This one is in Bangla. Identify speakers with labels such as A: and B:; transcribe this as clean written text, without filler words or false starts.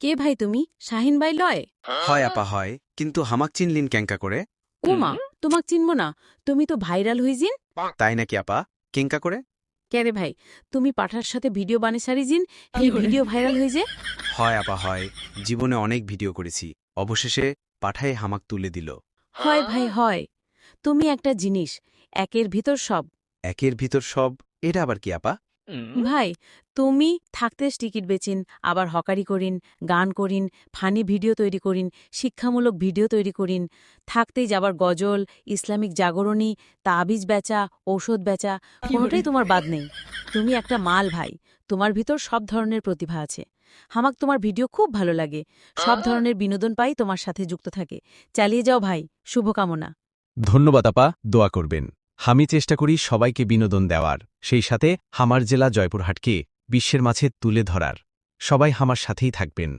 A: কে ভাই তুমি? শাহিন ভাই লয়?
B: হয় আপা হয়, কিন্তু হামাক চিনলিন কেঙ্কা করে?
A: ওমা, তোমাক চিনব না? তুমি তো ভাইরাল হইজিন।
B: তাই নাকি আপা? কেঙ্কা করে?
A: কেরে ভাই, তুমি পাঠার সাথে ভিডিও বানে সারিজিন, এই ভিডিও ভাইরাল হয়ে যে।
B: হয় আপা হয়, জীবনে অনেক ভিডিও করেছি, অবশেষে পাঠায় হামাক তুলে দিল।
A: হয় ভাই হয়। তুমি একটা জিনিস, একের ভিতর সব।
B: একের ভিতর সব, এটা আবার কি আপা?
A: ভাই, তুমি থাকতে টিকিট বেচিন, আবার হকারি করিন, গান করিন, ফানি ভিডিও তৈরি করিন, শিক্ষামূলক ভিডিও তৈরি করিন, থাকতেই যাবার গজল, ইসলামিক জাগরণী, তাবিজ বেচা, ঔষধ বেচা, কোনোটাই তোমার বাদ নেই। তুমি একটা মাল ভাই, তোমার ভিতর সব ধরনের প্রতিভা আছে। হামাক তোমার ভিডিও খুব ভালো লাগে, সব ধরনের বিনোদন পাই তোমার সাথে যুক্ত থাকে। চালিয়ে যাও ভাই, শুভকামনা।
C: ধন্যবাদ আপা, দোয়া করবেন। আমি চেষ্টা করি সবাইকে বিনোদন দেওয়ার, সেই সাথে হামার জেলা জয়পুরহাটকে বিশ্বের মাঝে তুলে ধরার। সবাই হামার সাথেই থাকবেন।